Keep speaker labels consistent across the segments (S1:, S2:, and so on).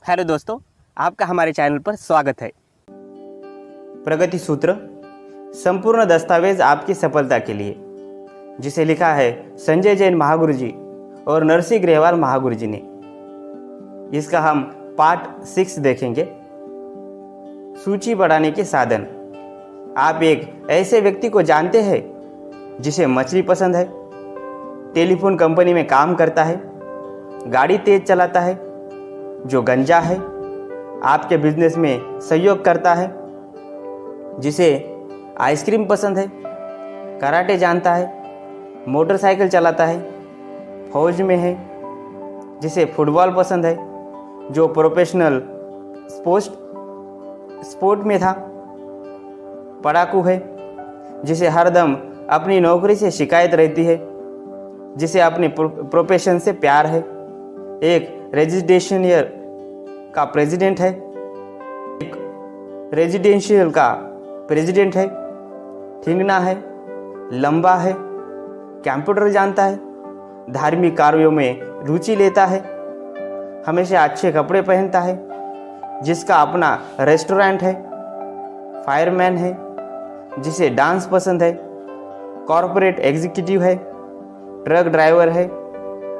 S1: Hello दोस्तों, आपका हमारे चैनल पर स्वागत है। प्रगति सूत्र संपूर्ण दस्तावेज आपकी सफलता के लिए, जिसे लिखा है संजय जैन महागुरु जी और नरसिंह ग्रेवाल महागुरु जी ने। इसका हम पार्ट 6 देखेंगे। सूची बढ़ाने के साधन। आप एक ऐसे व्यक्ति को जानते हैं जिसे मछली पसंद है, टेलीफोन कंपनी में काम करता है, गाड़ी तेज चलाता है, जो गंजा है, आपके बिजनेस में सहयोग करता है, जिसे आइसक्रीम पसंद है, कराटे जानता है, मोटरसाइकिल चलाता है, फौज में है, जिसे फुटबॉल पसंद है, जो प्रोफेशनल स्पोर्ट में था, पढ़ाकू है, जिसे हरदम अपनी नौकरी से शिकायत रहती है, जिसे अपने प्रोफेशन से प्यार है, एक रेजिडेंशियल का प्रेसिडेंट है, एक रेजिडेंशियल का प्रेसिडेंट है, ठिंगना है, लंबा है, कंप्यूटर जानता है, धार्मिक कार्यों में रुचि लेता है, हमेशा अच्छे कपड़े पहनता है, जिसका अपना रेस्टोरेंट है, फायरमैन है, जिसे डांस पसंद है, कॉरपोरेट एग्जीक्यूटिव है, ट्रक ड्राइवर है,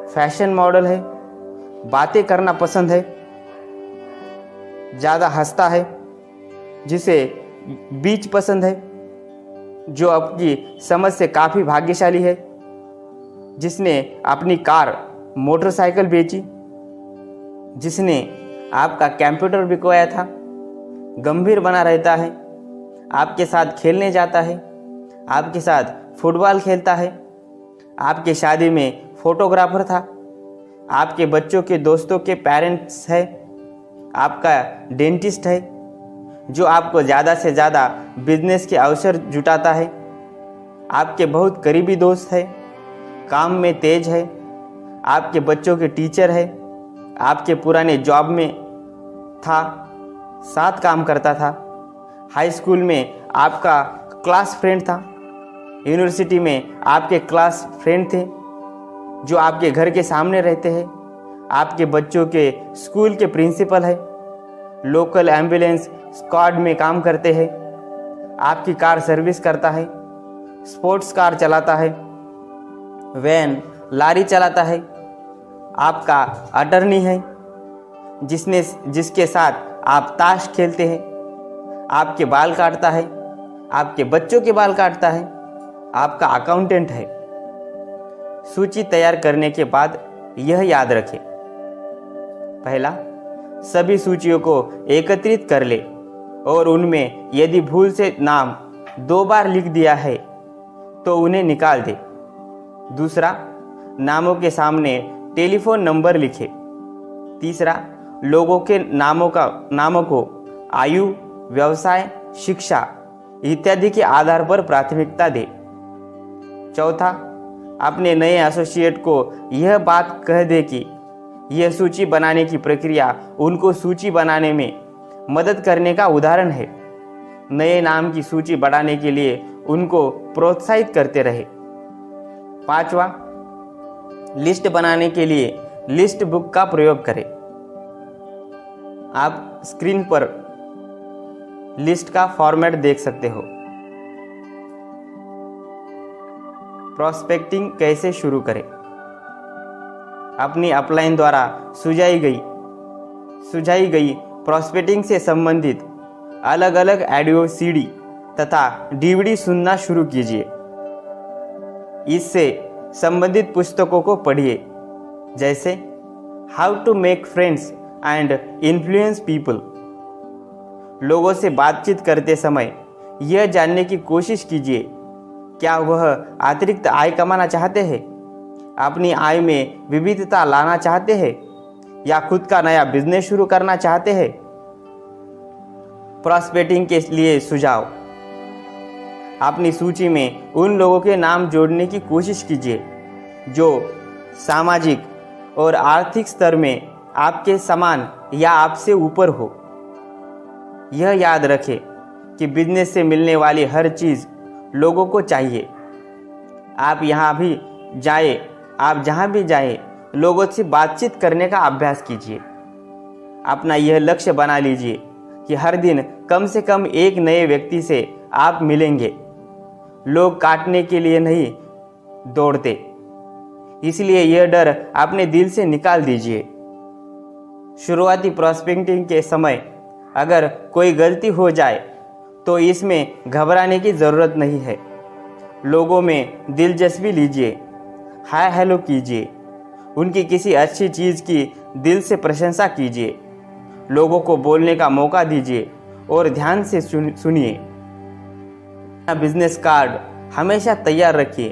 S1: फैशन मॉडल है, बातें करना पसंद है, ज़्यादा हंसता है, जिसे बीच पसंद है, जो आपकी समझ से काफ़ी भाग्यशाली है, जिसने अपनी कार मोटरसाइकिल बेची, जिसने आपका कंप्यूटर बिकवाया था, गंभीर बना रहता है, आपके साथ खेलने जाता है, आपके साथ फुटबॉल खेलता है, आपके शादी में फोटोग्राफर था, आपके बच्चों के दोस्तों के पेरेंट्स है, आपका डेंटिस्ट है, जो आपको ज़्यादा से ज़्यादा बिजनेस के अवसर जुटाता है, आपके बहुत करीबी दोस्त है, काम में तेज है, आपके बच्चों के टीचर है, आपके पुराने जॉब में था, साथ काम करता था, हाई स्कूल में आपका क्लास फ्रेंड था, यूनिवर्सिटी में आपके क्लास फ्रेंड थे, जो आपके घर के सामने रहते हैं, आपके बच्चों के स्कूल के प्रिंसिपल है, लोकल एम्बुलेंस स्क्वाड में काम करते हैं, आपकी कार सर्विस करता है, स्पोर्ट्स कार चलाता है, वैन लारी चलाता है, आपका अटर्नी है, जिसके साथ आप ताश खेलते हैं, आपके बाल काटता है, आपके बच्चों के बाल काटता है, आपका अकाउंटेंट है। सूची तैयार करने के बाद यह याद रखें। पहला, सभी सूचियों को एकत्रित कर ले और उनमें यदि भूल से नाम 2 बार लिख दिया है तो उन्हें निकाल दे। दूसरा, नामों के सामने टेलीफोन नंबर लिखे। तीसरा, लोगों के नामों को आयु, व्यवसाय, शिक्षा इत्यादि के आधार पर प्राथमिकता दे। चौथा, अपने नए एसोसिएट को यह बात कह दे कि यह सूची बनाने की प्रक्रिया उनको सूची बनाने में मदद करने का उदाहरण है। नए नाम की सूची बढ़ाने के लिए उनको प्रोत्साहित करते रहे। पांचवा, लिस्ट बनाने के लिए लिस्ट बुक का प्रयोग करें। आप स्क्रीन पर लिस्ट का फॉर्मेट देख सकते हो। प्रोस्पेक्टिंग कैसे शुरू करें। अपनी अपलाइन द्वारा सुझाई गई प्रोस्पेक्टिंग से संबंधित अलग अलग ऑडियो सीडी तथा डीवीडी सुनना शुरू कीजिए। इससे संबंधित पुस्तकों को पढ़िए, जैसे how to make friends and influence people. लोगों से बातचीत करते समय यह जानने की कोशिश कीजिए क्या वह अतिरिक्त आय कमाना चाहते हैं, अपनी आय में विविधता लाना चाहते हैं या खुद का नया बिजनेस शुरू करना चाहते हैं। प्रॉस्पेक्टिंग के लिए सुझाव। अपनी सूची में उन लोगों के नाम जोड़ने की कोशिश कीजिए जो सामाजिक और आर्थिक स्तर में आपके समान या आपसे ऊपर हो। यह याद रखें कि बिजनेस से मिलने वाली हर चीज़ लोगों को चाहिए। आप जहाँ भी जाए लोगों से बातचीत करने का अभ्यास कीजिए। अपना यह लक्ष्य बना लीजिए कि हर दिन कम से कम एक नए व्यक्ति से आप मिलेंगे। लोग काटने के लिए नहीं दौड़ते, इसलिए यह डर अपने दिल से निकाल दीजिए। शुरुआती प्रॉस्पेक्टिंग के समय अगर कोई गलती हो जाए तो इसमें घबराने की ज़रूरत नहीं है। लोगों में दिलचस्पी लीजिए, हाय हेलो कीजिए, उनकी किसी अच्छी चीज़ की दिल से प्रशंसा कीजिए, लोगों को बोलने का मौका दीजिए और ध्यान से सुनिए। बिजनेस कार्ड हमेशा तैयार रखिए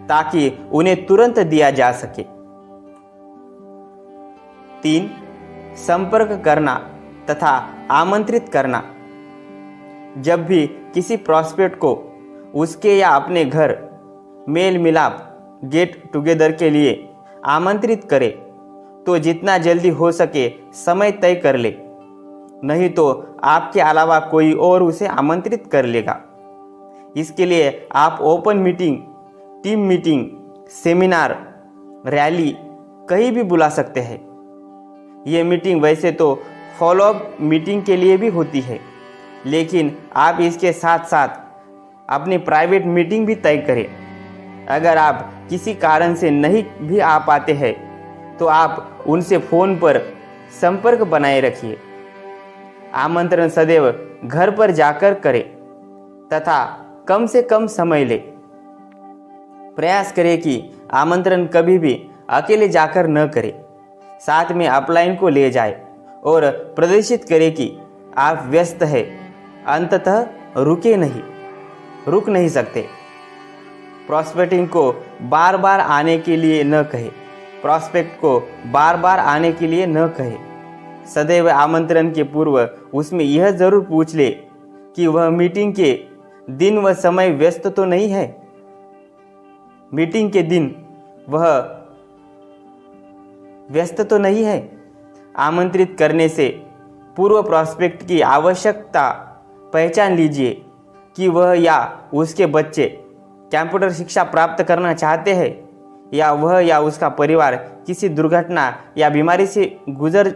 S1: ताकि उन्हें तुरंत दिया जा सके। 3. संपर्क करना तथा आमंत्रित करना। जब भी किसी प्रॉस्पेक्ट को उसके या अपने घर मेल मिलाप गेट टुगेदर के लिए आमंत्रित करें तो जितना जल्दी हो सके समय तय कर ले, नहीं तो आपके अलावा कोई और उसे आमंत्रित कर लेगा। इसके लिए आप open meeting, team meeting, seminar, rally कहीं भी बुला सकते हैं। ये मीटिंग वैसे तो फॉलोअप मीटिंग के लिए भी होती है, लेकिन आप इसके साथ साथ अपनी प्राइवेट मीटिंग भी तय करें। अगर आप किसी कारण से नहीं भी आ पाते हैं तो आप उनसे फ़ोन पर संपर्क बनाए रखिए। आमंत्रण सदैव घर पर जाकर करें तथा कम से कम समय ले। प्रयास करें कि आमंत्रण कभी भी अकेले जाकर न करें, साथ में अपलाइन को ले जाए और प्रदर्शित करें कि आप व्यस्त हैं, अंततः रुक नहीं सकते। प्रॉस्पेक्टिंग को बार बार आने के लिए न कहे, प्रॉस्पेक्ट को बार बार आने के लिए न कहे। सदैव आमंत्रण के पूर्व उसमें यह जरूर पूछ ले कि वह मीटिंग के दिन व समय व्यस्त तो नहीं है। मीटिंग के दिन वह व्यस्त तो नहीं है। आमंत्रित करने से पूर्व प्रॉस्पेक्ट की आवश्यकता पहचान लीजिए कि वह या उसके बच्चे कंप्यूटर शिक्षा प्राप्त करना चाहते हैं या वह या उसका परिवार किसी दुर्घटना या बीमारी से गुजर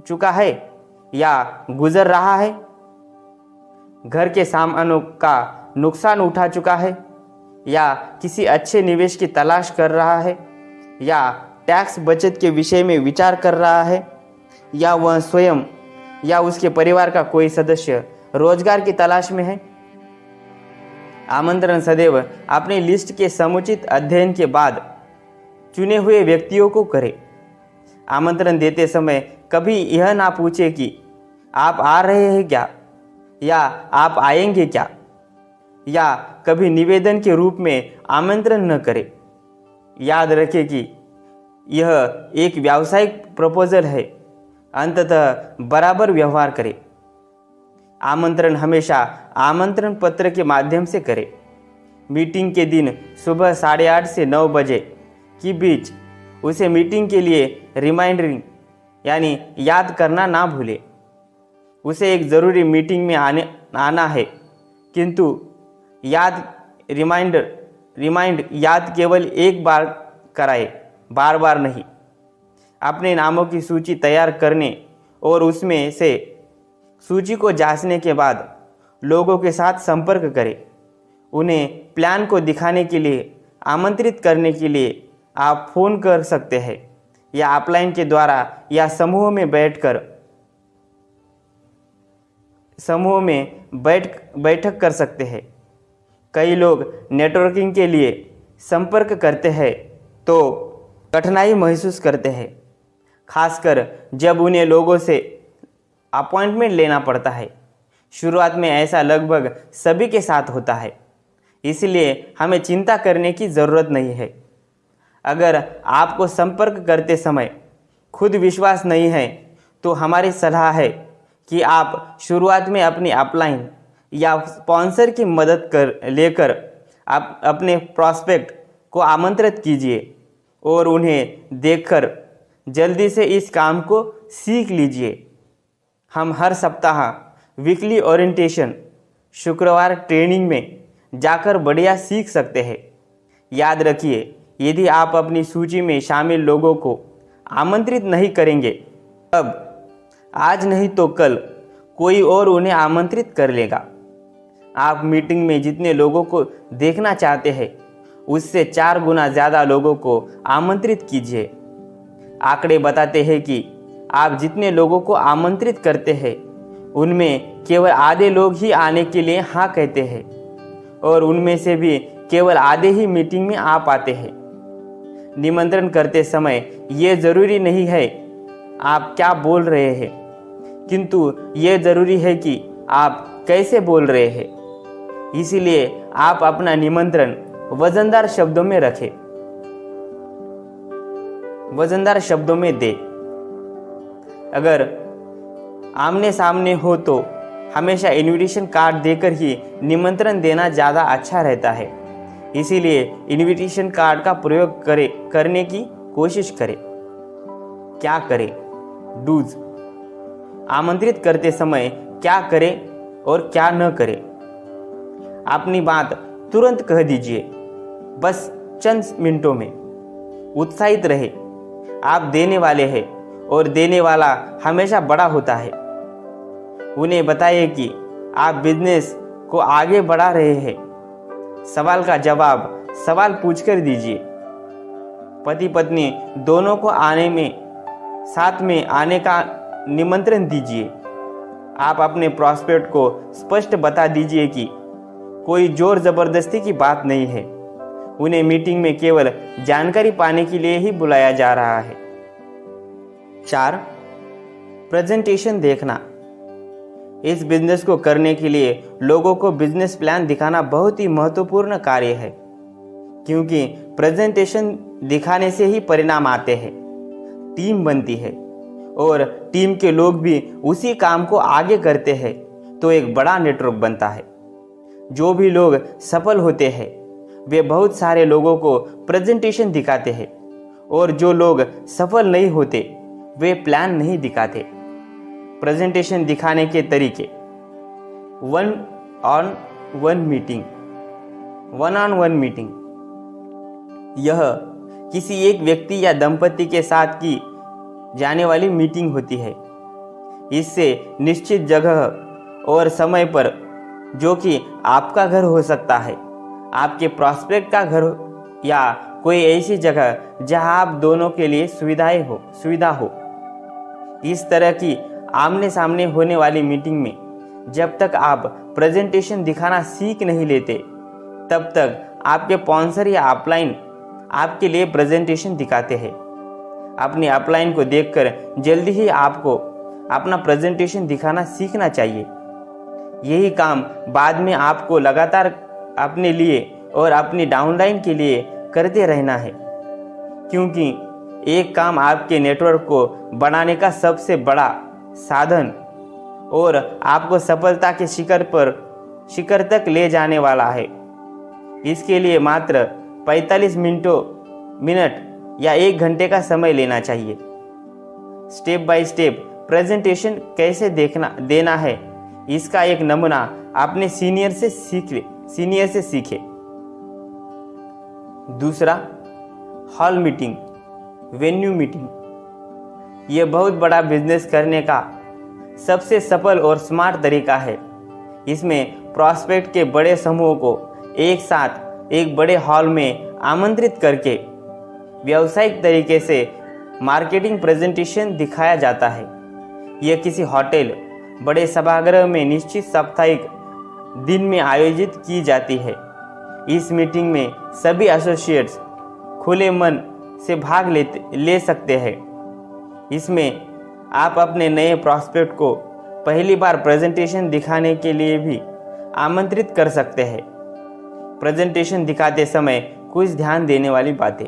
S1: चुका है या गुजर रहा है, घर के सामानों का नुकसान उठा चुका है या किसी अच्छे निवेश की तलाश कर रहा है या टैक्स बचत के विषय में विचार कर रहा है या वह स्वयं या उसके परिवार का कोई सदस्य रोजगार की तलाश में है। आमंत्रण सदैव अपनी लिस्ट के समुचित अध्ययन के बाद चुने हुए व्यक्तियों को करें। आमंत्रण देते समय कभी यह ना पूछे कि आप आ रहे हैं क्या या आप आएंगे क्या, या कभी निवेदन के रूप में आमंत्रण न करें। याद रखें कि यह एक व्यावसायिक प्रपोजल है, अंततः बराबर व्यवहार करें। आमंत्रण हमेशा आमंत्रण पत्र के माध्यम से करें। मीटिंग के दिन सुबह 8:30 से 9 बजे के बीच उसे मीटिंग के लिए रिमाइंडरिंग यानी याद करना ना भूले। उसे एक ज़रूरी मीटिंग में आना है, किंतु रिमाइंड याद केवल एक बार कराए, बार बार नहीं। अपने नामों की सूची तैयार करने और उसमें से सूची को जांचने के बाद लोगों के साथ संपर्क करें। उन्हें प्लान को दिखाने के लिए आमंत्रित करने के लिए आप फ़ोन कर सकते हैं या अपलाइन के द्वारा या समूह में बैठक कर सकते हैं। कई लोग नेटवर्किंग के लिए संपर्क करते हैं तो कठिनाई महसूस करते हैं, खासकर जब उन्हें लोगों से अपॉइंटमेंट लेना पड़ता है। शुरुआत में ऐसा लगभग सभी के साथ होता है, इसलिए हमें चिंता करने की ज़रूरत नहीं है। अगर आपको संपर्क करते समय खुद विश्वास नहीं है तो हमारी सलाह है कि आप शुरुआत में अपनी अपलाइन या स्पॉन्सर की मदद लेकर आप अपने प्रॉस्पेक्ट को आमंत्रित कीजिए और उन्हें देखकर जल्दी से इस काम को सीख लीजिए। हम हर सप्ताह वीकली ओरिएंटेशन, शुक्रवार ट्रेनिंग में जाकर बढ़िया सीख सकते हैं। याद रखिए, यदि आप अपनी सूची में शामिल लोगों को आमंत्रित नहीं करेंगे तब आज नहीं तो कल कोई और उन्हें आमंत्रित कर लेगा। आप मीटिंग में जितने लोगों को देखना चाहते हैं उससे 4 गुना ज़्यादा लोगों को आमंत्रित कीजिए। आंकड़े बताते हैं कि आप जितने लोगों को आमंत्रित करते हैं उनमें केवल आधे लोग ही आने के लिए हाँ कहते हैं और उनमें से भी केवल आधे ही मीटिंग में आ पाते हैं। निमंत्रण करते समय ये ज़रूरी नहीं है आप क्या बोल रहे हैं, किंतु ये ज़रूरी है कि आप कैसे बोल रहे हैं। इसीलिए आप अपना निमंत्रण वजनदार शब्दों में रखें, वजनदार शब्दों में दे। अगर आमने सामने हो तो हमेशा इनविटेशन कार्ड देकर ही निमंत्रण देना ज़्यादा अच्छा रहता है। इसीलिए इनविटेशन कार्ड का प्रयोग करने की कोशिश करें। क्या करें? डूज। आमंत्रित करते समय क्या करें और क्या न करें। अपनी बात तुरंत कह दीजिए, बस चंद मिनटों में। उत्साहित रहे, आप देने वाले हैं और देने वाला हमेशा बड़ा होता है। उन्हें बताइए कि आप बिजनेस को आगे बढ़ा रहे हैं। सवाल का जवाब सवाल पूछकर दीजिए। पति पत्नी दोनों को साथ में आने का निमंत्रण दीजिए। आप अपने प्रॉस्पेक्ट को स्पष्ट बता दीजिए कि कोई जोर जबरदस्ती की बात नहीं है। उन्हें मीटिंग में केवल जानकारी पाने के लिए ही बुलाया जा रहा है। 4. प्रेजेंटेशन देखना। इस बिजनेस को करने के लिए लोगों को बिजनेस प्लान दिखाना बहुत ही महत्वपूर्ण कार्य है, क्योंकि प्रेजेंटेशन दिखाने से ही परिणाम आते हैं, टीम बनती है और टीम के लोग भी उसी काम को आगे करते हैं तो एक बड़ा नेटवर्क बनता है। जो भी लोग सफल होते हैं वे बहुत सारे लोगों को प्रेजेंटेशन दिखाते हैं और जो लोग सफल नहीं होते वे प्लान नहीं दिखाते। प्रेजेंटेशन दिखाने के तरीके: 1-on-1 मीटिंग। 1-on-1 मीटिंग यह किसी एक व्यक्ति या दंपति के साथ की जाने वाली मीटिंग होती है। इससे निश्चित जगह और समय पर, जो कि आपका घर हो सकता है, आपके प्रॉस्पेक्ट का घर या कोई ऐसी जगह जहां आप दोनों के लिए सुविधा हो। इस तरह की आमने सामने होने वाली मीटिंग में जब तक आप प्रेजेंटेशन दिखाना सीख नहीं लेते तब तक आपके स्पॉन्सर या अपलाइन आपके लिए प्रेजेंटेशन दिखाते हैं। अपने अपलाइन को देखकर जल्दी ही आपको अपना प्रेजेंटेशन दिखाना सीखना चाहिए। यही काम बाद में आपको लगातार अपने लिए और अपनी डाउनलाइन के लिए करते रहना है, क्योंकि एक काम आपके नेटवर्क को बढ़ाने का सबसे बड़ा साधन और आपको सफलता के शिखर तक ले जाने वाला है। इसके लिए मात्र 45 मिनट या 1 घंटे का समय लेना चाहिए। स्टेप बाय स्टेप प्रेजेंटेशन कैसे देना है, इसका एक नमूना अपने सीनियर से सीखे। दूसरा, हॉल मीटिंग, वेन्यू मीटिंग। यह बहुत बड़ा बिजनेस करने का सबसे सफल और स्मार्ट तरीका है। इसमें प्रॉस्पेक्ट के बड़े समूह को एक साथ एक बड़े हॉल में आमंत्रित करके व्यावसायिक तरीके से मार्केटिंग प्रेजेंटेशन दिखाया जाता है। यह किसी होटल, बड़े सभागृह में निश्चित साप्ताहिक दिन में आयोजित की जाती है। इस मीटिंग में सभी एसोसिएट्स खुले मन से भाग ले सकते हैं। इसमें आप अपने नए प्रॉस्पेक्ट को पहली बार प्रेजेंटेशन दिखाने के लिए भी आमंत्रित कर सकते हैं। प्रेजेंटेशन दिखाते समय कुछ ध्यान देने वाली बातें: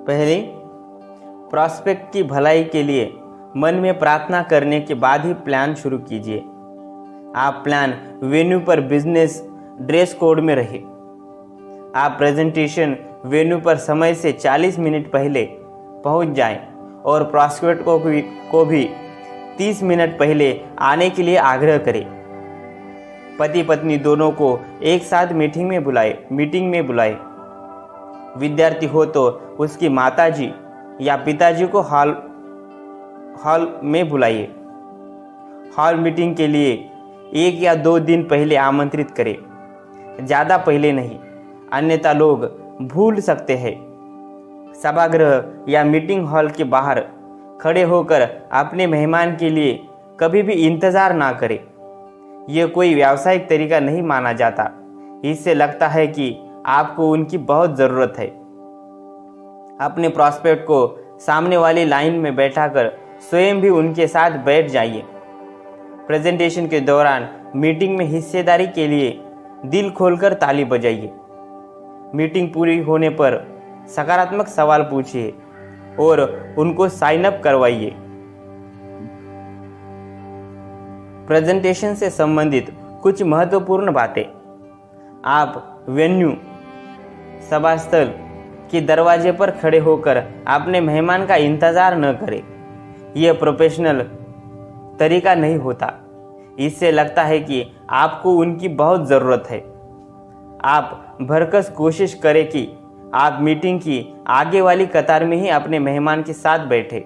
S1: पहले, प्रॉस्पेक्ट की भलाई के लिए मन में प्रार्थना करने के बाद ही प्लान शुरू कीजिए। आप प्लान वेन्यू पर बिजनेस ड्रेस कोड में रहे। आप प्रेजेंटेशन वेन्यू पर समय से 40 मिनट पहले पहुंच जाएं और प्रॉस्पेक्ट को भी 30 मिनट पहले आने के लिए आग्रह करें। पति पत्नी दोनों को एक साथ मीटिंग में बुलाए। विद्यार्थी हो तो उसकी माताजी या पिताजी को हॉल में बुलाइए। हॉल मीटिंग के लिए 1 या 2 दिन पहले आमंत्रित करें, ज़्यादा पहले नहीं, अन्यथा लोग भूल सकते हैं। सभागृह या मीटिंग हॉल के बाहर खड़े होकर अपने मेहमान के लिए कभी भी इंतज़ार ना करें। यह कोई व्यावसायिक तरीका नहीं माना जाता। इससे लगता है कि आपको उनकी बहुत ज़रूरत है। अपने प्रॉस्पेक्ट को सामने वाली लाइन में बैठाकर स्वयं भी उनके साथ बैठ जाइए। प्रेजेंटेशन के दौरान मीटिंग में हिस्सेदारी के लिए दिल खोलकर ताली बजाइए। मीटिंग पूरी होने पर सकारात्मक सवाल पूछिए और उनको साइन अप करवाइए। प्रेजेंटेशन से संबंधित कुछ महत्वपूर्ण बातें। आप वेन्यू सभास्थल के दरवाजे पर खड़े होकर अपने मेहमान का इंतज़ार न करें। यह प्रोफेशनल तरीका नहीं होता। इससे लगता है कि आपको उनकी बहुत ज़रूरत है। आप भरकस कोशिश करें कि आप मीटिंग की आगे वाली कतार में ही अपने मेहमान के साथ बैठे।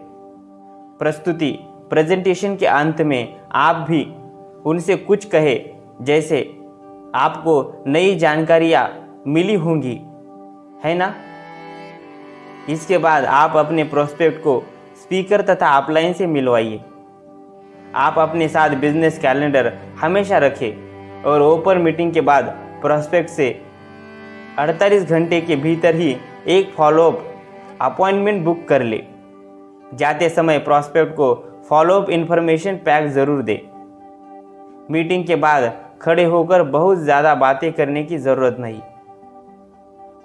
S1: प्रस्तुति प्रेजेंटेशन के अंत में आप भी उनसे कुछ कहे, जैसे आपको नई जानकारियाँ मिली होंगी, है ना। इसके बाद आप अपने प्रोस्पेक्ट को स्पीकर तथा अपलाइन से मिलवाइए। आप अपने साथ बिजनेस कैलेंडर हमेशा रखें और ओपन मीटिंग के बाद प्रोस्पेक्ट से 48 घंटे के भीतर ही एक फॉलोअप अपॉइंटमेंट बुक कर ले। जाते समय प्रोस्पेक्ट को फॉलोअप इन्फॉर्मेशन पैक ज़रूर दें। मीटिंग के बाद खड़े होकर बहुत ज़्यादा बातें करने की ज़रूरत नहीं।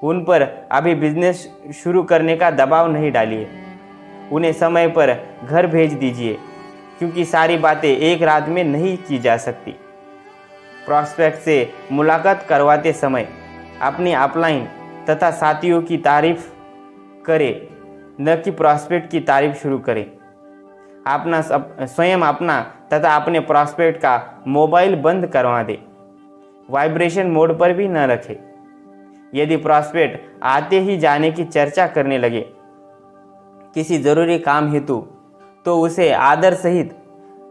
S1: उन पर अभी बिजनेस शुरू करने का दबाव नहीं डालिए। उन्हें समय पर घर भेज दीजिए, क्योंकि सारी बातें एक रात में नहीं की जा सकती। प्रॉस्पेक्ट से मुलाकात करवाते समय अपनी अपलाइन तथा साथियों की तारीफ करें, न कि प्रॉस्पेक्ट की तारीफ शुरू करें। स्वयं अपना तथा अपने प्रॉस्पेक्ट का मोबाइल बंद करवा दें। वाइब्रेशन मोड पर भी न रखें। यदि प्रॉस्पेक्ट आते ही जाने की चर्चा करने लगे किसी ज़रूरी काम हेतु, तो उसे आदर सहित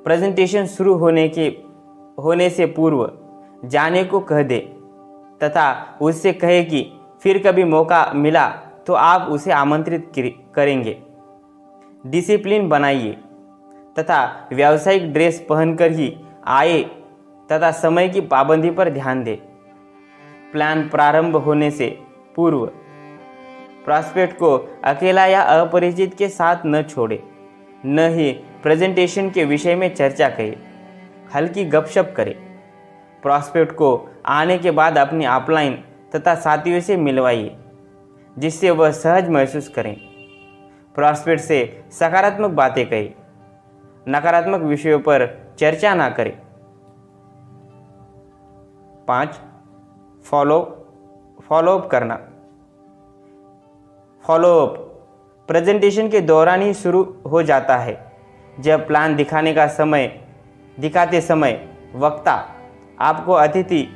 S1: प्रेजेंटेशन शुरू होने से पूर्व जाने को कह दे तथा उससे कहे कि फिर कभी मौका मिला तो आप उसे आमंत्रित करेंगे। डिसिप्लिन बनाइए तथा व्यावसायिक ड्रेस पहनकर ही आए तथा समय की पाबंदी पर ध्यान दें। प्लान प्रारंभ होने से पूर्व प्रॉस्पेक्ट को अकेला या अपरिचित के साथ न छोड़े, न ही प्रेजेंटेशन के विषय में चर्चा करें। हल्की गपशप करें। प्रॉस्पेक्ट को आने के बाद अपनी अपलाइन तथा साथियों से मिलवाइए, जिससे वह सहज महसूस करें। प्रॉस्पेक्ट से सकारात्मक बातें करें, नकारात्मक विषयों पर चर्चा ना करें। 5. फॉलोअप करना। फॉलोअप प्रेजेंटेशन के दौरान ही शुरू हो जाता है, जब प्लान दिखाते समय वक्ता आपको अतिथि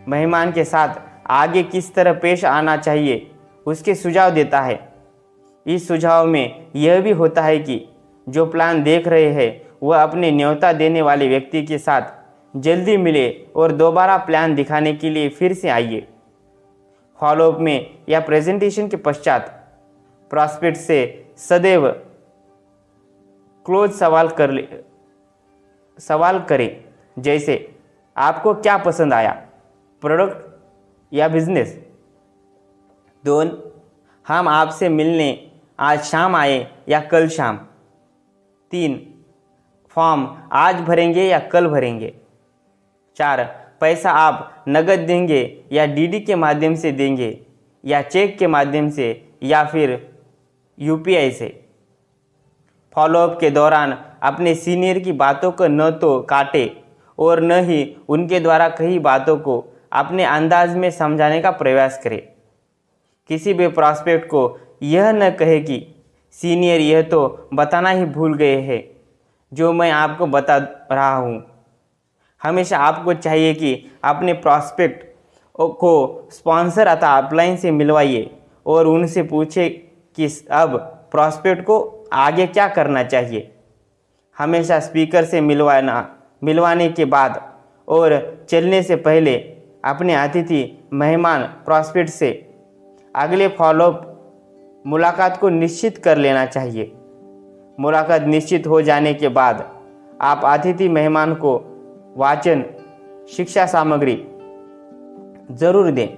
S1: मेहमान के साथ आगे किस तरह पेश आना चाहिए उसके सुझाव देता है। इस सुझाव में यह भी होता है कि जो प्लान देख रहे हैं वह अपने न्योता देने वाले व्यक्ति के साथ जल्दी मिले और दोबारा प्लान दिखाने के लिए फिर से आइए। फॉलोअप में या प्रेजेंटेशन के पश्चात प्रॉस्पेक्ट से सदैव क्लोज सवाल करें, जैसे आपको क्या पसंद आया, प्रोडक्ट या बिजनेस। 2. हम आपसे मिलने आज शाम आए या कल शाम। 3. फॉर्म आज भरेंगे या कल भरेंगे। 4. पैसा आप नगद देंगे या डीडी के माध्यम से देंगे, या चेक के माध्यम से, या फिर यूपीआई से। फॉलोअप के दौरान अपने सीनियर की बातों को न तो काटे और न ही उनके द्वारा कही बातों को अपने अंदाज में समझाने का प्रयास करें। किसी भी प्रॉस्पेक्ट को यह न कहे कि सीनियर यह तो बताना ही भूल गए हैं जो मैं आपको बता रहा हूँ। हमेशा आपको चाहिए कि अपने प्रॉस्पेक्ट को स्पॉन्सर अथवा अपलाइन से मिलवाइए और उनसे पूछे कि अब प्रॉस्पेक्ट को आगे क्या करना चाहिए। हमेशा स्पीकर से मिलवाने के बाद और चलने से पहले अपने अतिथि मेहमान प्रॉस्पेक्ट से अगले फॉलोअप मुलाकात को निश्चित कर लेना चाहिए। मुलाकात निश्चित हो जाने के बाद आप अतिथि मेहमान को वाचन शिक्षा सामग्री ज़रूर दें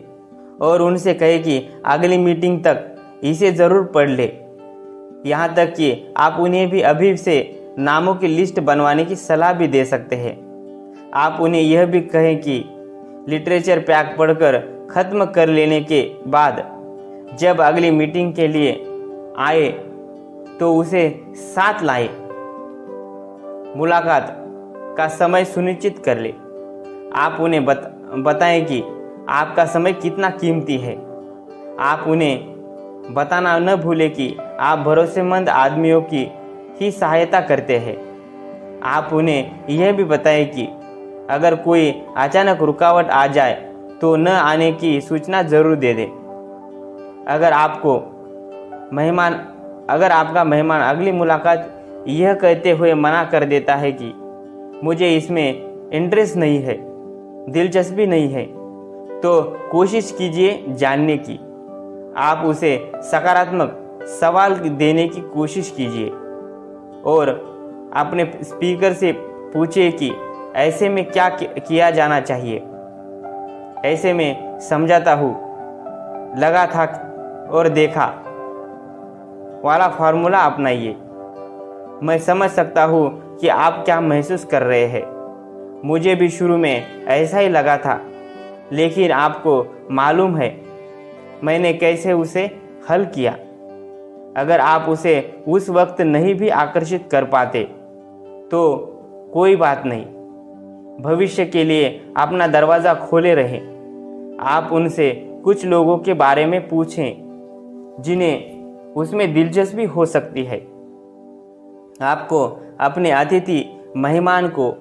S1: और उनसे कहें कि अगली मीटिंग तक इसे ज़रूर पढ़ ले। यहाँ तक कि आप उन्हें भी अभी से नामों की लिस्ट बनवाने की सलाह भी दे सकते हैं। आप उन्हें यह भी कहें कि लिटरेचर पैक पढ़कर ख़त्म कर लेने के बाद जब अगली मीटिंग के लिए आए तो उसे साथ लाए। मुलाकात का समय सुनिश्चित कर ले। आप उन्हें बताएं कि आपका समय कितना कीमती है। आप उन्हें बताना न भूलें कि आप भरोसेमंद आदमियों की ही सहायता करते हैं। आप उन्हें यह भी बताएं कि अगर कोई अचानक रुकावट आ जाए तो न आने की सूचना ज़रूर दे दें। अगर आपका मेहमान अगली मुलाकात यह कहते हुए मना कर देता है कि मुझे इसमें इंटरेस्ट नहीं है, दिलचस्पी नहीं है, तो कोशिश कीजिए जानने की। आप उसे सकारात्मक सवाल देने की कोशिश कीजिए और अपने स्पीकर से पूछिए कि ऐसे में क्या किया जाना चाहिए। ऐसे में समझाता हूँ, लगा था और देखा वाला फॉर्मूला अपनाइए। मैं समझ सकता हूँ कि आप क्या महसूस कर रहे हैं। मुझे भी शुरू में ऐसा ही लगा था, लेकिन आपको मालूम है मैंने कैसे उसे हल किया। अगर आप उसे उस वक्त नहीं भी आकर्षित कर पाते तो कोई बात नहीं, भविष्य के लिए अपना दरवाज़ा खोले रहें। आप उनसे कुछ लोगों के बारे में पूछें जिन्हें उसमें दिलचस्पी हो सकती है। आपको अपने अतिथि मेहमान को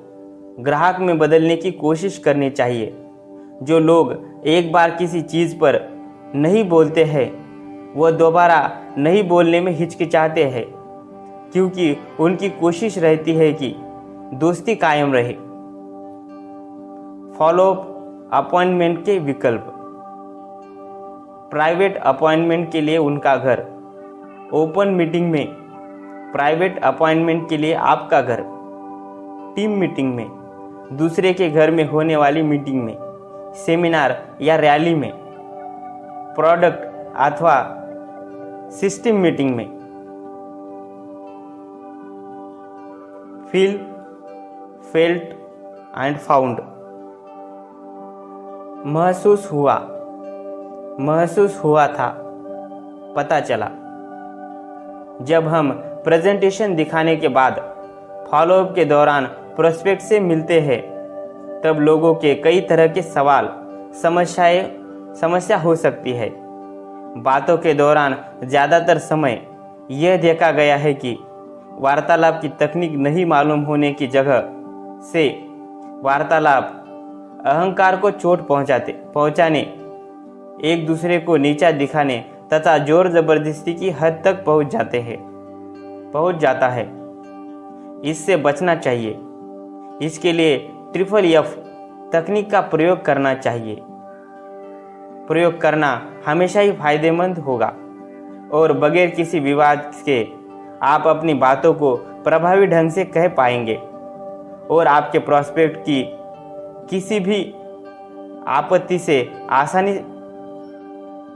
S1: ग्राहक में बदलने की कोशिश करनी चाहिए। जो लोग एक बार किसी चीज़ पर नहीं बोलते हैं वह दोबारा नहीं बोलने में हिचकिचाते हैं, क्योंकि उनकी कोशिश रहती है कि दोस्ती कायम रहे। फॉलोअप अपॉइंटमेंट के विकल्प: प्राइवेट अपॉइंटमेंट के लिए उनका घर, ओपन मीटिंग में, प्राइवेट अपॉइंटमेंट के लिए आपका घर, टीम मीटिंग में, दूसरे के घर में होने वाली मीटिंग में, सेमिनार या रैली में, प्रोडक्ट अथवा सिस्टम मीटिंग में। फील, फेल्ट एंड फाउंड: महसूस हुआ था, पता चला। जब हम प्रेजेंटेशन दिखाने के बाद फॉलोअप के दौरान प्रोस्पेक्ट से मिलते हैं तब लोगों के कई तरह के सवाल समस्या हो सकती है। बातों के दौरान ज़्यादातर समय यह देखा गया है कि वार्तालाप की तकनीक नहीं मालूम होने की जगह से वार्तालाप अहंकार को चोट पहुंचाने, एक दूसरे को नीचा दिखाने तथा जोर जबरदस्ती की हद तक पहुंच जाता है। इससे बचना चाहिए। इसके लिए FFF तकनीक का प्रयोग करना चाहिए। प्रयोग करना हमेशा ही फायदेमंद होगा और बगैर किसी विवाद के आप अपनी बातों को प्रभावी ढंग से कह पाएंगे और आपके प्रॉस्पेक्ट की किसी भी आपत्ति से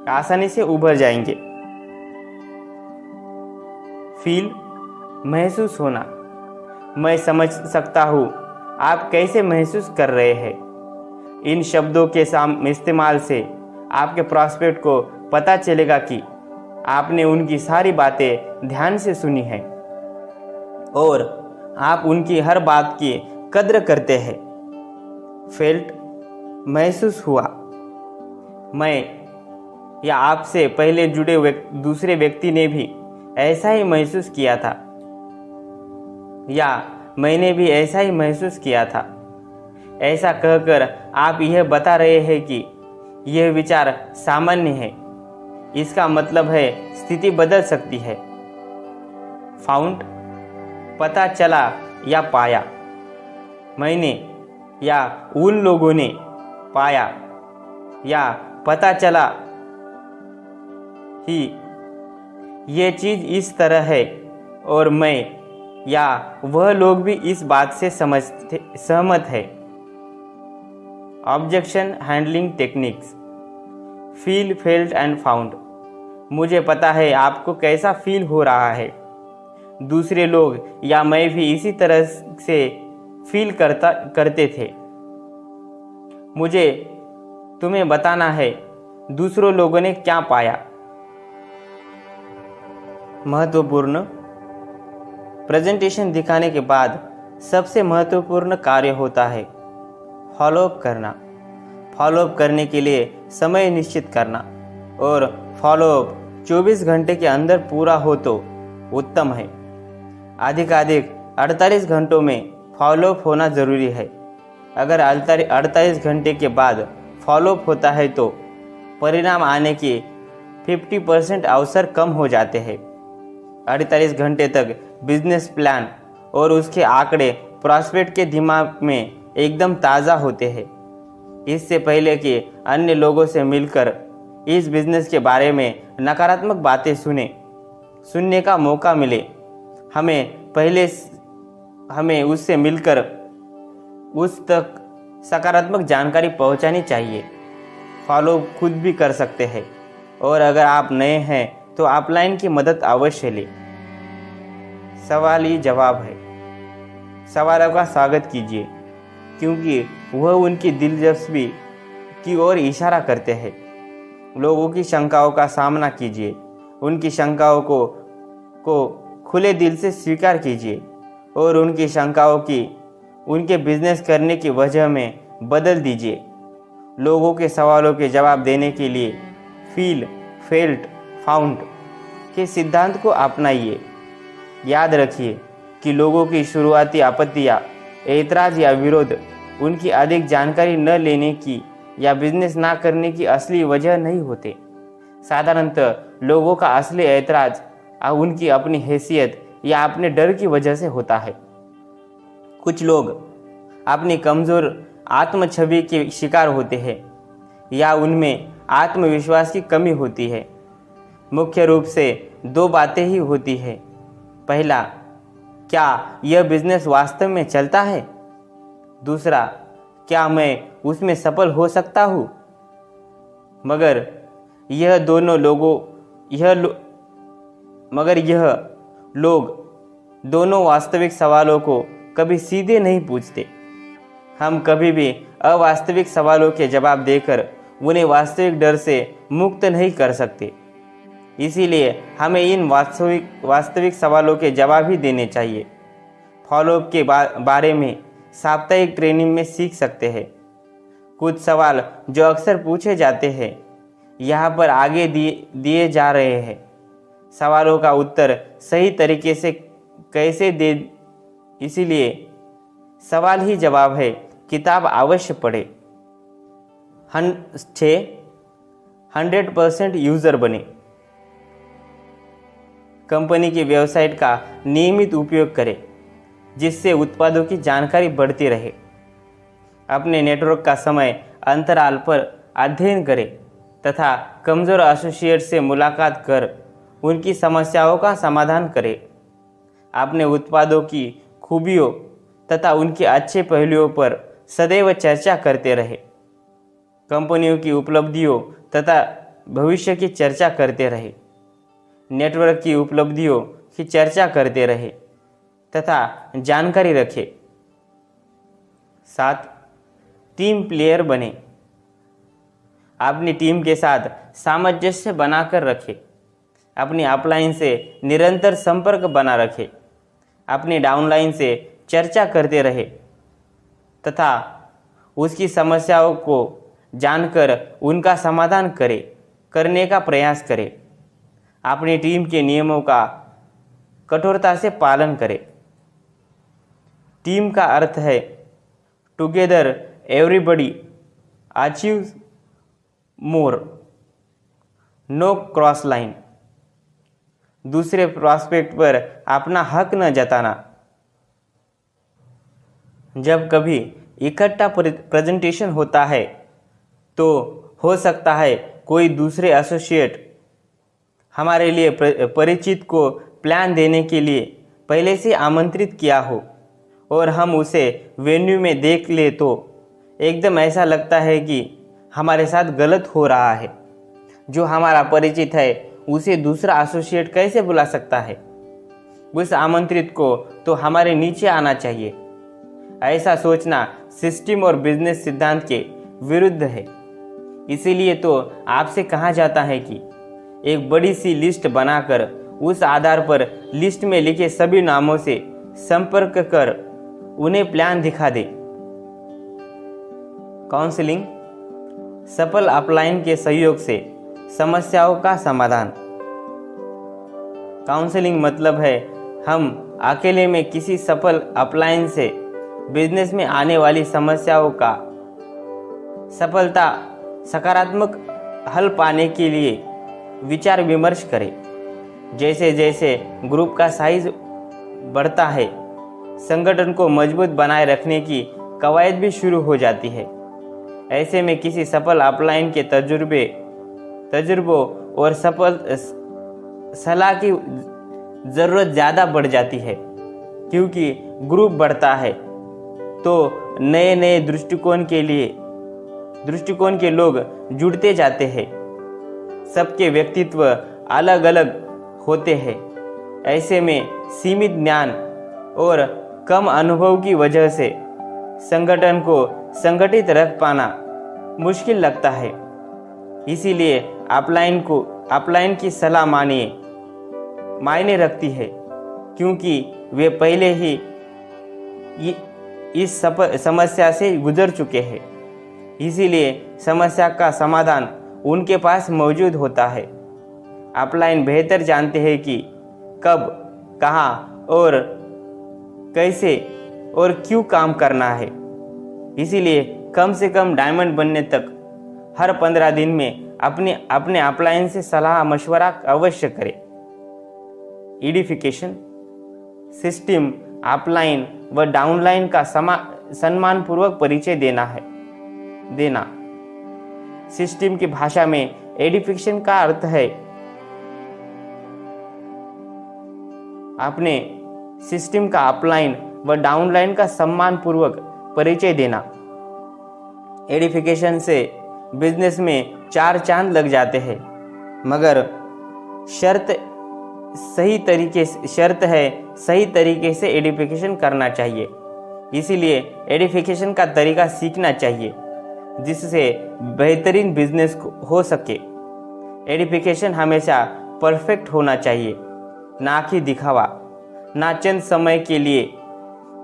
S1: आसानी से उभर जाएंगे। फील, महसूस होना: मैं समझ सकता हूँ आप कैसे महसूस कर रहे हैं। इन शब्दों के इस्तेमाल से आपके प्रॉस्पेक्ट को पता चलेगा कि आपने उनकी सारी बातें ध्यान से सुनी हैं और आप उनकी हर बात की कद्र करते हैं। फेल्ट, महसूस हुआ: मैं या आपसे पहले जुड़े दूसरे व्यक्ति ने भी ऐसा ही महसूस किया था या मैंने भी ऐसा ही महसूस किया था। ऐसा कहकर आप यह बता रहे हैं कि यह विचार सामान्य है। इसका मतलब है स्थिति बदल सकती है। फाउंड, पता चला या पाया, मैंने या उन लोगों ने पाया या पता चला ही ये चीज़ इस तरह है और मैं या वह लोग भी इस बात से सहमत है। Objection handling techniques. Feel, felt and found. मुझे पता है आपको कैसा फील हो रहा है। दूसरे लोग या मैं भी इसी तरह से फील करते थे। मुझे तुम्हें बताना है दूसरों लोगों ने क्या पाया। महत्वपूर्ण। प्रेजेंटेशन दिखाने के बाद सबसे महत्वपूर्ण कार्य होता है फॉलोअप करना। फॉलोअप करने के लिए समय निश्चित करना और फॉलोअप 24 घंटे के अंदर पूरा हो तो उत्तम है। अधिक 48 घंटों में फॉलोअप होना ज़रूरी है। अगर 48 घंटे के बाद फॉलोअप होता है तो परिणाम आने के 50% अवसर कम हो जाते हैं। 48 घंटे तक बिजनेस प्लान और उसके आंकड़े प्रॉस्पेक्ट के दिमाग में एकदम ताज़ा होते हैं। इससे पहले कि अन्य लोगों से मिलकर इस बिजनेस के बारे में नकारात्मक बातें सुनने का मौका मिले, हमें उससे मिलकर उस तक सकारात्मक जानकारी पहुंचानी चाहिए। फॉलो खुद भी कर सकते हैं और अगर आप नए हैं तो ऑफलाइन की मदद अवश्य लें। सवाली जवाब है। सवालों का स्वागत कीजिए क्योंकि वह उनकी दिलचस्पी की ओर इशारा करते हैं। लोगों की शंकाओं का सामना कीजिए, उनकी शंकाओं को खुले दिल से स्वीकार कीजिए और उनकी शंकाओं की उनके बिजनेस करने की वजह में बदल दीजिए। लोगों के सवालों के जवाब देने के लिए फील, फेल्ट, फाउंड के सिद्धांत को अपनाइए। याद रखिए कि लोगों की शुरुआती आपत्तियाँ, ऐतराज़ या विरोध उनकी अधिक जानकारी न लेने की या बिजनेस ना करने की असली वजह नहीं होते। साधारणतः लोगों का असली ऐतराज़ उनकी अपनी हैसियत या अपने डर की वजह से होता है। कुछ लोग अपनी कमज़ोर आत्म छवि के शिकार होते हैं या उनमें आत्मविश्वास की कमी होती है। मुख्य रूप से दो बातें ही होती है। पहला, क्या यह बिजनेस वास्तव में चलता है? दूसरा, क्या मैं उसमें सफल हो सकता हूँ? मगर यह लोग दोनों वास्तविक सवालों को कभी सीधे नहीं पूछते। हम कभी भी अवास्तविक सवालों के जवाब देकर उन्हें वास्तविक डर से मुक्त नहीं कर सकते। इसीलिए हमें इन वास्तविक सवालों के जवाब ही देने चाहिए। फॉलोअप के बारे में साप्ताहिक ट्रेनिंग में सीख सकते हैं। कुछ सवाल जो अक्सर पूछे जाते हैं यहाँ पर आगे दिए जा रहे हैं। सवालों का उत्तर सही तरीके से कैसे दे, इसीलिए सवाल ही जवाब है। किताब अवश्य पढ़े। 100% यूज़र बने। कंपनी की वेबसाइट का नियमित उपयोग करें जिससे उत्पादों की जानकारी बढ़ती रहे। अपने नेटवर्क का समय अंतराल पर अध्ययन करें तथा कमज़ोर एसोसिएट से मुलाकात कर उनकी समस्याओं का समाधान करें। अपने उत्पादों की खूबियों तथा उनके अच्छे पहलुओं पर सदैव चर्चा करते रहे। कंपनियों की उपलब्धियों तथा भविष्य की चर्चा करते रहे। नेटवर्क की उपलब्धियों की चर्चा करते रहे तथा जानकारी रखें। 7, टीम प्लेयर बने। अपनी टीम के साथ सामंजस्य बनाकर रखें। अपनी अपलाइन से निरंतर संपर्क बना रखें। अपनी डाउनलाइन से चर्चा करते रहे तथा उसकी समस्याओं को जानकर उनका समाधान करने का प्रयास करें। अपनी टीम के नियमों का कठोरता से पालन करें। टीम का अर्थ है टुगेदर एवरीबडी अचीव्स मोर, नो क्रॉस लाइन। दूसरे प्रॉस्पेक्ट पर अपना हक न जताना। जब कभी इकट्ठा प्रेजेंटेशन होता है तो हो सकता है कोई दूसरे एसोसिएट हमारे लिए परिचित को प्लान देने के लिए पहले से आमंत्रित किया हो और हम उसे वेन्यू में देख ले तो एकदम ऐसा लगता है कि हमारे साथ गलत हो रहा है। जो हमारा परिचित है उसे दूसरा एसोसिएट कैसे बुला सकता है? उस आमंत्रित को तो हमारे नीचे आना चाहिए। ऐसा सोचना सिस्टम और बिजनेस सिद्धांत के विरुद्ध है। इसीलिए तो आपसे कहा जाता है कि एक बड़ी सी लिस्ट बनाकर उस आधार पर लिस्ट में लिखे सभी नामों से संपर्क कर उन्हें प्लान दिखा दे। काउंसलिंग, सफल अपलाइन के सहयोग से समस्याओं का समाधान। काउंसलिंग मतलब है हम अकेले में किसी सफल अपलाइन से बिजनेस में आने वाली समस्याओं का सकारात्मक हल पाने के लिए विचार विमर्श करें। जैसे जैसे ग्रुप का साइज बढ़ता है, संगठन को मजबूत बनाए रखने की कवायद भी शुरू हो जाती है। ऐसे में किसी सफल अपलाइन के तजुर्बों और सफल सलाह की ज़रूरत ज़्यादा बढ़ जाती है, क्योंकि ग्रुप बढ़ता है तो नए नए दृष्टिकोण के लोग जुड़ते जाते हैं। सबके व्यक्तित्व अलग अलग होते हैं। ऐसे में सीमित ज्ञान और कम अनुभव की वजह से संगठन को संगठित रख पाना मुश्किल लगता है। इसीलिए अपलाइन की सलाह मायने रखती है, क्योंकि वे पहले ही इस समस्या से गुजर चुके हैं। इसीलिए समस्या का समाधान उनके पास मौजूद होता है। अपलाइन बेहतर जानते हैं कि कब, कहाँ और कैसे और क्यों काम करना है। इसीलिए कम से कम डायमंड बनने तक हर 15 दिन में अपने अपलाइन से सलाह मशवरा अवश्य करें। एडिफिकेशन, सिस्टम, अपलाइन व डाउनलाइन का सम्मानपूर्वक परिचय देना। सिस्टम की भाषा में एडिफिकेशन का अर्थ है अपने सिस्टम का अपलाइन व डाउनलाइन का सम्मानपूर्वक परिचय देना। एडिफिकेशन से बिजनेस में 4 चांद लग जाते हैं, मगर शर्त सही तरीके से एडिफिकेशन करना चाहिए। इसीलिए एडिफिकेशन का तरीका सीखना चाहिए जिससे बेहतरीन बिजनेस हो सके। एडिफिकेशन हमेशा परफेक्ट होना चाहिए, ना कि दिखावा, ना चंद समय के लिए।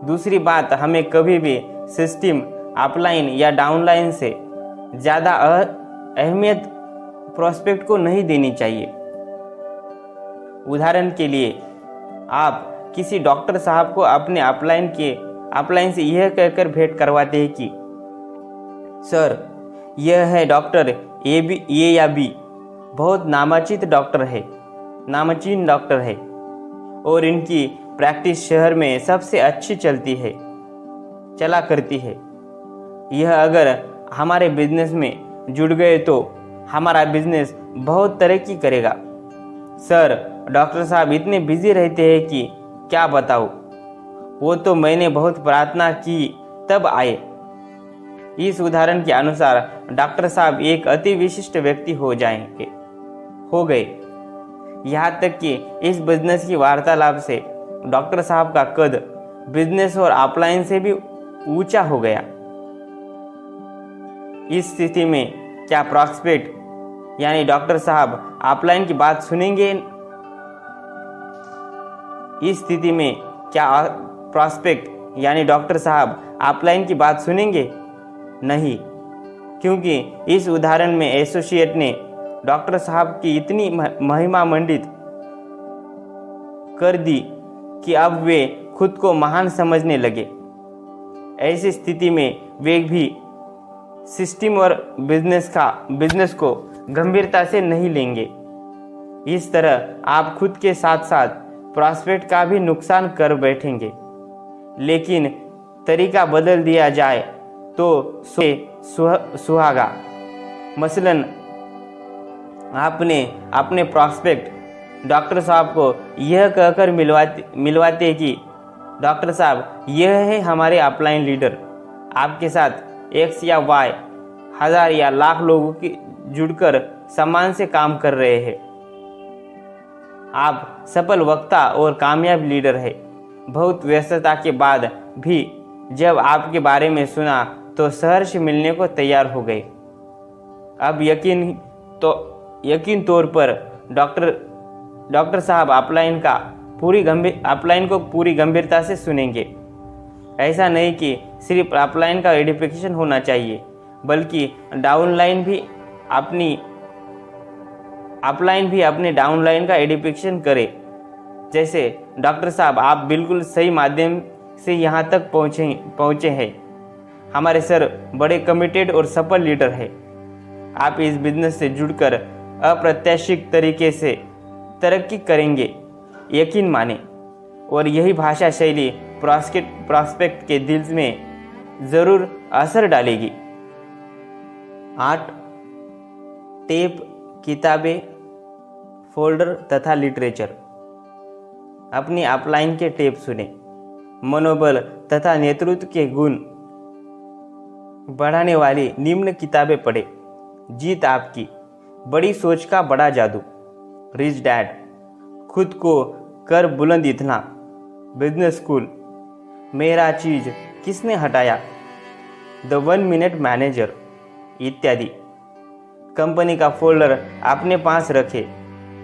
S1: दूसरी बात, हमें कभी भी सिस्टम, अपलाइन या डाउनलाइन से ज़्यादा अहमियत प्रोस्पेक्ट को नहीं देनी चाहिए। उदाहरण के लिए, आप किसी डॉक्टर साहब को अपने अपलाइन से यह कहकर भेंट करवाते हैं कि सर, यह है डॉक्टर ए या बी, बहुत नामांकित डॉक्टर है और इनकी प्रैक्टिस शहर में सबसे अच्छी चला करती है। यह अगर हमारे बिजनेस में जुड़ गए तो हमारा बिजनेस बहुत तरक्की करेगा। सर, डॉक्टर साहब इतने बिजी रहते हैं कि क्या बताऊं, वो तो मैंने बहुत प्रार्थना की तब आए। इस उदाहरण के अनुसार डॉक्टर साहब एक अति विशिष्ट व्यक्ति हो गए। यहाँ तक कि इस बिजनेस की वार्तालाप से डॉक्टर साहब का कद बिजनेस और अपलाइन से भी ऊंचा हो गया। इस स्थिति में क्या प्रॉस्पेक्ट यानी डॉक्टर साहब अपलाइन की बात सुनेंगे? इस स्थिति में क्या प्रॉस्पेक्ट यानी डॉक्टर साहब अपलाइन की बात सुनेंगे? नहीं, क्योंकि इस उदाहरण में एसोसिएट ने डॉक्टर साहब की इतनी महिमा मंडित कर दी कि अब वे खुद को महान समझने लगे। ऐसी स्थिति में वे भी सिस्टम और बिजनेस को गंभीरता से नहीं लेंगे। इस तरह आप खुद के साथ साथ प्रॉस्पेक्ट का भी नुकसान कर बैठेंगे। लेकिन तरीका बदल दिया जाए तो सुहागा। मसलन आपने अपने प्रॉस्पेक्ट डॉक्टर साहब को यह कहकर मिलवाते कि डॉक्टर साहब, यह है हमारे अपलाइन लीडर, आपके साथ एक्स या वाई हजार या लाख लोगों की जुड़कर सम्मान से काम कर रहे हैं। आप सफल वक्ता और कामयाब लीडर है। बहुत व्यस्तता के बाद भी जब आपके बारे में सुना तो सहर्ष मिलने को तैयार हो गए। अब यकीन तौर पर डॉक्टर साहब अपलाइन को पूरी गंभीरता से सुनेंगे। ऐसा नहीं कि सिर्फ अपलाइन का एडिफिकेशन होना चाहिए, बल्कि डाउनलाइन भी अपने डाउनलाइन का एडिफिकेशन करे। जैसे डॉक्टर साहब, आप बिल्कुल सही माध्यम से यहाँ तक पहुँचे हैं। हमारे सर बड़े कमिटेड और सफल लीडर हैं। आप इस बिजनेस से जुड़कर अप्रत्याशित तरीके से तरक्की करेंगे, यकीन माने। और यही भाषा शैली प्रॉस्पेक्ट के दिल में जरूर असर डालेगी। 8. टेप, किताबें, फोल्डर तथा लिटरेचर। अपनी अपलाइन के टेप सुने। मनोबल तथा नेतृत्व के गुण बढ़ाने वाली निम्न किताबें पढ़े। जीत आपकी, बड़ी सोच का बड़ा जादू, रिच डैड, खुद को कर बुलंद इतना, बिजनेस स्कूल, मेरा चीज किसने हटाया, द 1 मिनट मैनेजर इत्यादि। कंपनी का फोल्डर अपने पास रखे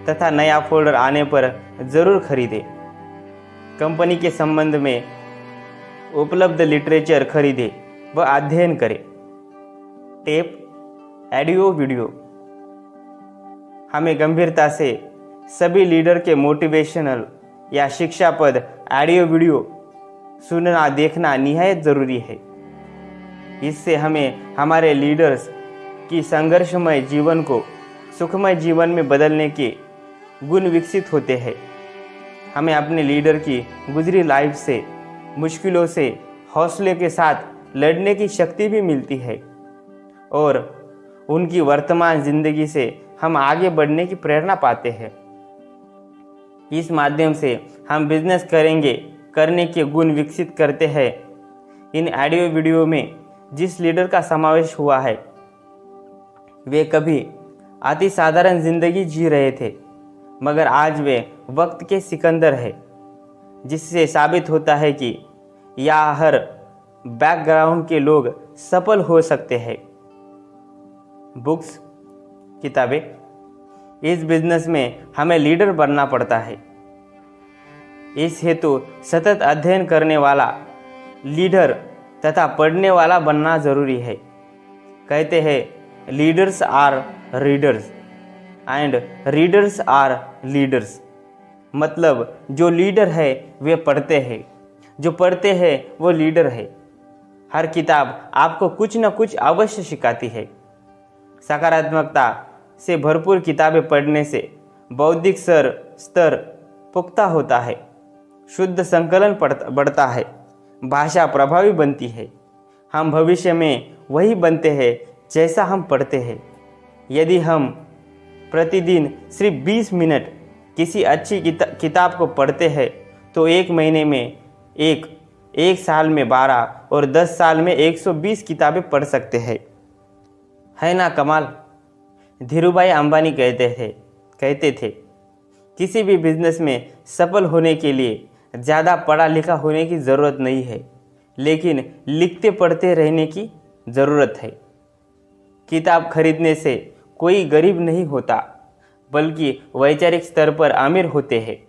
S1: तथा नया फोल्डर आने पर जरूर खरीदे। कंपनी के संबंध में उपलब्ध लिटरेचर खरीदे व अध्ययन करें। Tape, audio, video. हमें गंभीरता से सभी लीडर के मोटिवेशनल या शिक्षापद ऑडियो वीडियो सुनना देखना निहायत जरूरी है। इससे हमें हमारे लीडर्स की संघर्षमय जीवन को सुखमय जीवन में बदलने के गुण विकसित होते हैं। हमें अपने लीडर की गुजरी लाइफ से, मुश्किलों से हौसले के साथ लड़ने की शक्ति भी मिलती है और उनकी वर्तमान जिंदगी से हम आगे बढ़ने की प्रेरणा पाते हैं। इस माध्यम से हम बिजनेस करने के गुण विकसित करते हैं। इन ऑडियो वीडियो में जिस लीडर का समावेश हुआ है वे कभी अति साधारण जिंदगी जी रहे थे, मगर आज वे वक्त के सिकंदर है, जिससे साबित होता है कि यहाँ हर बैकग्राउंड के लोग सफल हो सकते हैं। बुक्स, किताबें। इस बिजनेस में हमें लीडर बनना पड़ता है। इस हेतु सतत अध्ययन करने वाला लीडर तथा पढ़ने वाला बनना जरूरी है। कहते हैं leaders are readers and readers are leaders. मतलब जो लीडर है वे पढ़ते हैं, जो पढ़ते हैं वो लीडर है। हर किताब आपको कुछ न कुछ अवश्य सिखाती है। सकारात्मकता से भरपूर किताबें पढ़ने से बौद्धिक स्तर पुख्ता होता है, शुद्ध संकलन बढ़ता है, भाषा प्रभावी बनती है। हम भविष्य में वही बनते हैं जैसा हम पढ़ते हैं। यदि हम प्रतिदिन सिर्फ 20 मिनट किसी अच्छी किताब को पढ़ते हैं तो एक महीने में एक साल में 12 और 10 साल में 120 किताबें पढ़ सकते हैं। है ना कमाल। धीरूभाई अंबानी कहते थे किसी भी बिजनेस में सफल होने के लिए ज़्यादा पढ़ा लिखा होने की ज़रूरत नहीं है, लेकिन लिखते पढ़ते रहने की ज़रूरत है। किताब खरीदने से कोई गरीब नहीं होता, बल्कि वैचारिक स्तर पर अमीर होते हैं।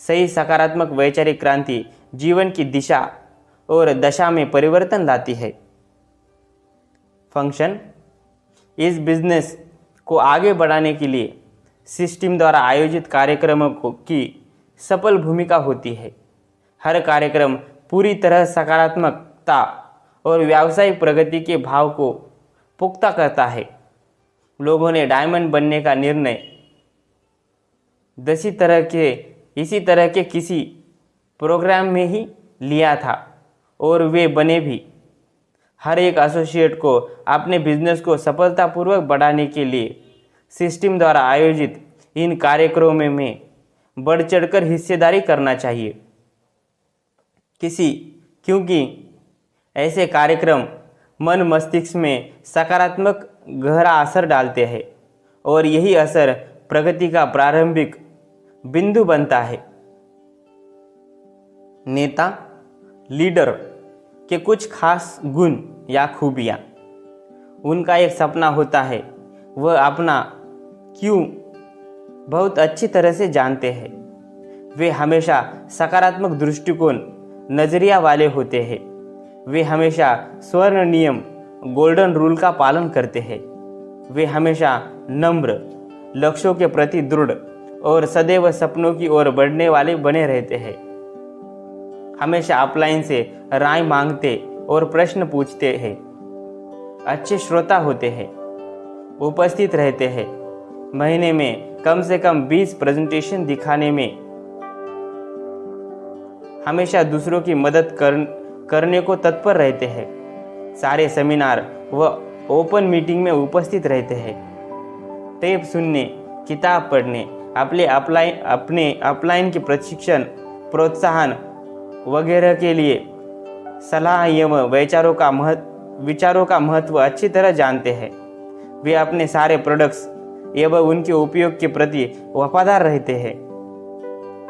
S1: सही सकारात्मक वैचारिक क्रांति जीवन की दिशा और दशा में परिवर्तन लाती है। फंक्शन। इस बिजनेस को आगे बढ़ाने के लिए सिस्टम द्वारा आयोजित कार्यक्रमों की सफल भूमिका होती है। हर कार्यक्रम पूरी तरह सकारात्मकता और व्यावसायिक प्रगति के भाव को पुख्ता करता है। लोगों ने डायमंड बनने का निर्णय इसी तरह के किसी प्रोग्राम में ही लिया था। और वे बने भी। हर एक एसोसिएट को अपने बिजनेस को सफलतापूर्वक बढ़ाने के लिए सिस्टम द्वारा आयोजित इन कार्यक्रमों में बढ़ चढ़कर हिस्सेदारी करना चाहिए। क्योंकि ऐसे कार्यक्रम मन मस्तिष्क में सकारात्मक गहरा असर डालते हैं और यही असर प्रगति का प्रारंभिक बिंदु बनता है। नेता लीडर के कुछ खास गुण या खूबियाँ। उनका एक सपना होता है, वह अपना क्यों बहुत अच्छी तरह से जानते हैं। वे हमेशा सकारात्मक दृष्टिकोण नजरिया वाले होते हैं। वे हमेशा स्वर्ण नियम गोल्डन रूल का पालन करते हैं। वे हमेशा नम्र, लक्ष्यों के प्रति दृढ़ और सदैव सपनों की ओर बढ़ने वाले बने रहते हैं। हमेशा अपलाइन से राय मांगते और प्रश्न पूछते हैं। अच्छे श्रोता होते हैं, उपस्थित रहते हैं। महीने में कम से कम 20 प्रेजेंटेशन दिखाने में हमेशा दूसरों की मदद करने को तत्पर रहते हैं। सारे सेमिनार व ओपन मीटिंग में उपस्थित रहते हैं। टेप सुनने, किताब पढ़ने, अपने अपलाइन के प्रशिक्षण, प्रोत्साहन वगैरह के लिए सलाह एवं विचारों का महत्व अच्छी तरह जानते हैं। वे अपने सारे प्रोडक्ट्स एवं उनके उपयोग के प्रति वफादार रहते हैं।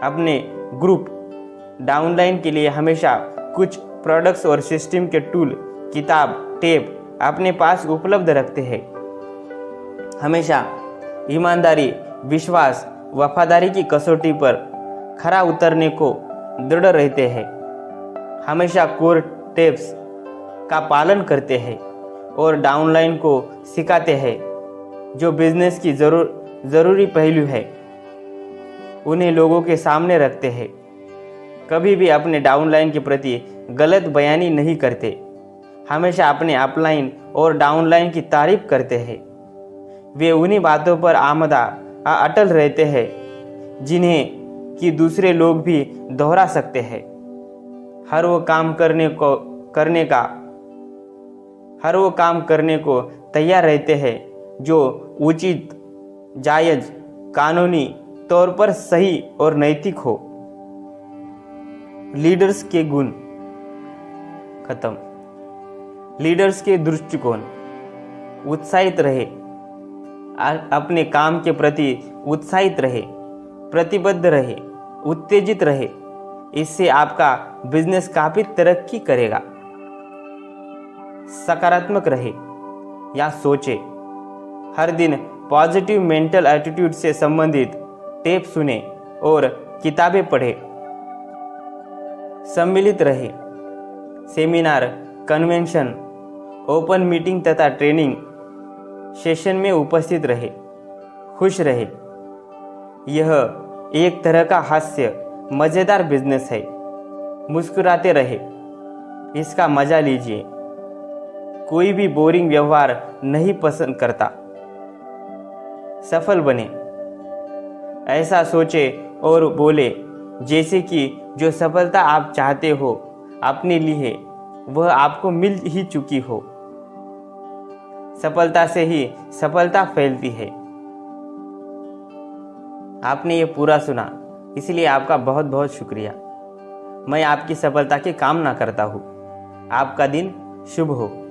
S1: अपने ग्रुप डाउनलाइन के लिए हमेशा कुछ प्रोडक्ट्स और सिस्टम के टूल, किताब, टेप अपने पास उपलब्ध रखते हैं। हमेशा ईमानदारी, विश्वास, वफादारी की कसौटी पर खरा उतरने को दृढ़ रहते हैं। हमेशा कोर टिप्स का पालन करते हैं और डाउनलाइन को सिखाते हैं जो बिजनेस की जरूरी पहलू है, उन्हें लोगों के सामने रखते हैं। कभी भी अपने डाउनलाइन के प्रति गलत बयानी नहीं करते। हमेशा अपने अपलाइन और डाउनलाइन की तारीफ करते हैं। वे उन्हीं बातों पर अटल रहते हैं जिन्हें कि दूसरे लोग भी दोहरा सकते हैं। हर वो काम करने को तैयार रहते हैं जो उचित, जायज, कानूनी तौर पर सही और नैतिक हो। लीडर्स के गुण खत्म। लीडर्स के दृष्टिकोण। उत्साहित रहे, अपने काम के प्रति उत्साहित रहे, प्रतिबद्ध रहे, उत्तेजित रहे। इससे आपका बिजनेस काफी तरक्की करेगा। सकारात्मक रहे या सोचे। हर दिन पॉजिटिव मेंटल एटीट्यूड से संबंधित टेप सुने और किताबें पढ़े। सम्मिलित रहे। सेमिनार, कन्वेंशन, ओपन मीटिंग तथा ट्रेनिंग सेशन में उपस्थित रहे। खुश रहे। यह एक तरह का हास्य मजेदार बिजनेस है। मुस्कुराते रहे, इसका मजा लीजिए। कोई भी बोरिंग व्यवहार नहीं पसंद करता। सफल बने। ऐसा सोचे और बोले जैसे कि जो सफलता आप चाहते हो अपने लिए वह आपको मिल ही चुकी हो। सफलता से ही सफलता फैलती है। आपने ये पूरा सुना, इसलिए आपका बहुत बहुत शुक्रिया। मैं आपकी सफलता की कामना करता हूँ। आपका दिन शुभ हो।